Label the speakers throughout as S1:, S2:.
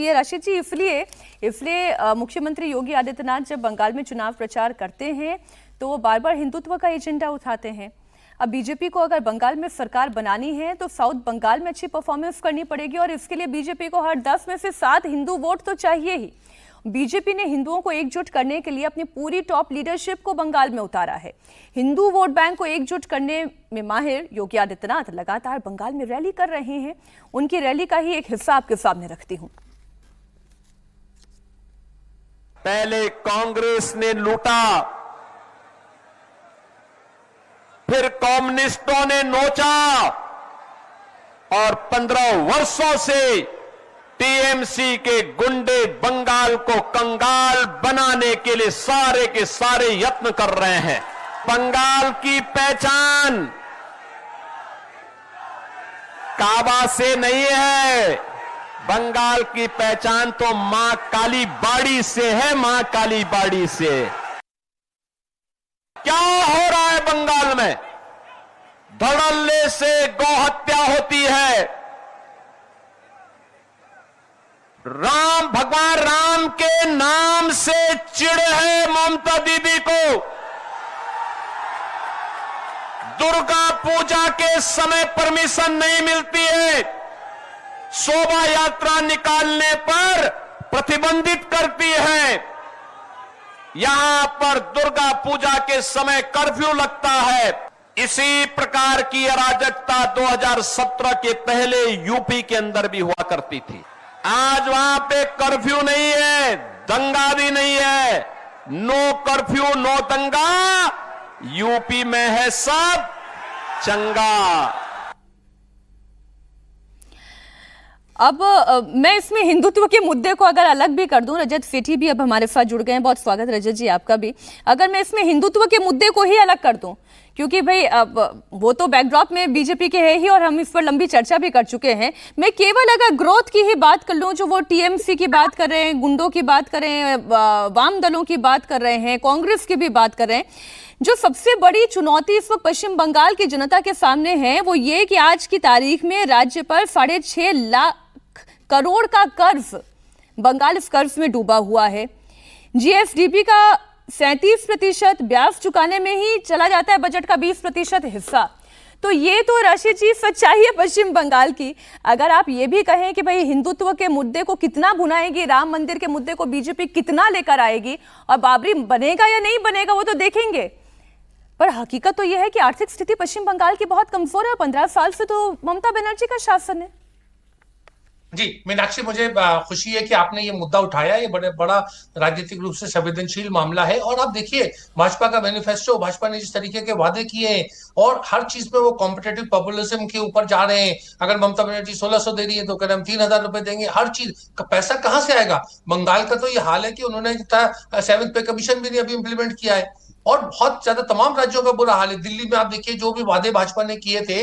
S1: होती है राशिद जी। इसलिए मुख्यमंत्री योगी आदित्यनाथ जब बंगाल में चुनाव प्रचार करते हैं तो वो बार बार हिंदुत्व का एजेंडा उठाते हैं। अब बीजेपी को अगर बंगाल में सरकार बनानी है तो साउथ बंगाल में अच्छी परफॉर्मेंस करनी पड़ेगी और इसके लिए बीजेपी को हर 10 में से 7 हिंदू वोट तो चाहिए ही। बीजेपी ने हिंदुओं को एकजुट करने के लिए अपनी पूरी टॉप लीडरशिप को बंगाल में उतारा है। हिंदू वोट बैंक को एकजुट करने में माहिर योगी आदित्यनाथ लगातार बंगाल में रैली कर रहे हैं। उनकी रैली का ही एक हिस्सा आपके सामने रखती हूं।
S2: पहले कांग्रेस ने लूटा, फिर कम्युनिस्टों ने नोचा और 15 वर्षों से टीएमसी के गुंडे बंगाल को कंगाल बनाने के लिए सारे के सारे यत्न कर रहे हैं। बंगाल की पहचान काबा से नहीं है, बंगाल की पहचान तो मां काली बाड़ी से है, मां काली बाड़ी से। क्या हो रहा है बंगाल में? धड़ल्ले से गौहत्या होती है। भगवान राम के नाम से चिढ़ है ममता दीदी को। दुर्गा पूजा के समय परमिशन नहीं मिलती है, शोभा यात्रा निकालने पर प्रतिबंधित करती है। यहां पर दुर्गा पूजा के समय कर्फ्यू लगता है। इसी प्रकार की अराजकता 2017 के पहले यूपी के अंदर भी हुआ करती थी। आज वहां पे कर्फ्यू नहीं है, दंगा भी नहीं है। नो कर्फ्यू नो दंगा, यूपी में है सब चंगा।
S1: अब मैं इसमें हिंदुत्व के मुद्दे को अगर अलग भी कर दूं, रजत सेठी भी अब हमारे साथ जुड़ गए हैं, बहुत स्वागत रजत जी आपका भी। अगर मैं इसमें हिंदुत्व के मुद्दे को ही अलग कर दूं, क्योंकि भाई अब वो तो बैकड्रॉप में बीजेपी के है ही और हम इस पर लंबी चर्चा भी कर चुके हैं। मैं केवल अगर ग्रोथ की ही बात कर लूं, जो वो टीएमसी की बात कर रहे हैं, गुंडों की बात कर रहे हैं, वाम दलों की बात कर रहे हैं, कांग्रेस की भी बात कर रहे हैं, जो सबसे बड़ी चुनौती इस वक्त पश्चिम बंगाल की जनता के सामने है वो ये कि आज की तारीख में राज्य पर 6.5 लाख करोड़ का कर्ज, बंगाल इस कर्ज में डूबा हुआ है। जीएसडीपी का 37% ब्याज चुकाने में ही चला जाता है बजट का 20% हिस्सा। तो ये तो राशिद जी सच्चाई है पश्चिम बंगाल की। अगर आप ये भी कहें कि भाई हिंदुत्व के मुद्दे को कितना भुनाएगी, राम मंदिर के मुद्दे को बीजेपी कितना लेकर आएगी और बाबरी बनेगा या नहीं बनेगा वो तो देखेंगे, पर हकीकत तो यह है कि आर्थिक स्थिति पश्चिम बंगाल की बहुत कमजोर है। 15 साल से तो ममता बनर्जी का शासन है।
S3: जी मीनाक्षी, मुझे खुशी है कि आपने ये मुद्दा उठाया। ये बड़ा राजनीतिक रूप से संवेदनशील मामला है। और आप देखिए भाजपा का मैनिफेस्टो, भाजपा ने जिस तरीके के वादे किए हैं और हर चीज में वो कॉम्पिटेटिव पॉपुलिज्म के ऊपर जा रहे हैं। अगर ममता बनर्जी 1600 दे रही है तो कह रहे हम 3000 रुपए देंगे। हर चीज का पैसा कहां से आएगा? बंगाल का तो ये हाल है कि उन्होंने 7th पे कमीशन भी नहीं अभी इंप्लीमेंट किया है और बहुत ज्यादा तमाम राज्यों का बुरा हाल है। दिल्ली में आप देखिए जो भी वादे भाजपा ने किए थे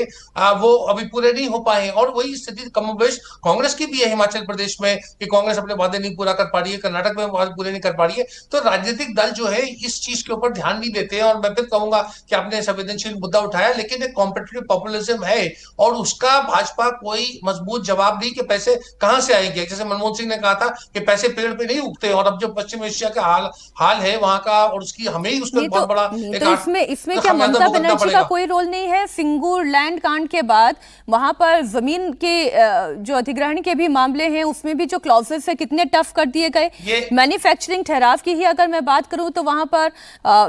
S3: वो अभी पूरे नहीं हो पाए। और वही स्थिति कमोबेश कांग्रेस की भी है हिमाचल प्रदेश में कि कांग्रेस अपने वादे नहीं पूरा कर पा रही है, कर्नाटक में वादे पूरे नहीं कर पा रही है। तो राजनीतिक दल जो है इस चीज के ऊपर ध्यान नहीं देते हैं। और मैं फिर कहूंगा कि आपने संवेदनशील मुद्दा उठाया, लेकिन एक कॉम्पिटिटिव पॉपुलिज्म है और उसका भाजपा कोई मजबूत जवाब नहीं कि पैसे कहां से आएंगे। जैसे मनमोहन सिंह ने कहा था कि पैसे पेड़ पे नहीं उगते, और अब जो पश्चिम एशिया का हाल है वहां का और उसकी हमें ही उसका बहुत बड़ा
S1: तो इसमें क्या ममता बनर्जी का कोई रोल नहीं है? सिंगूर लैंड कांड के बाद वहां पर जमीन के जो अधिग्रहण के भी मामले हैं उसमें भी जो क्लॉजेस है कितने टफ कर दिए गए। मैन्युफैक्चरिंग ठहराव की ही अगर मैं बात करूं तो वहां पर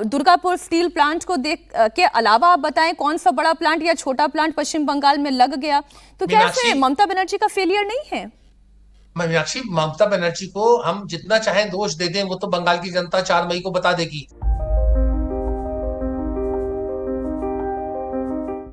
S1: दुर्गापुर स्टील प्लांट को देख के अलावा आप बताएं कौन सा बड़ा प्लांट या छोटा प्लांट पश्चिम बंगाल में लग गया? तो क्या इसमें ममता बनर्जी का फेलियर नहीं है?
S3: मीनाक्षी, ममता बनर्जी को हम जितना चाहे दोष दे दें वो तो बंगाल की जनता 4 मई को बता देगी।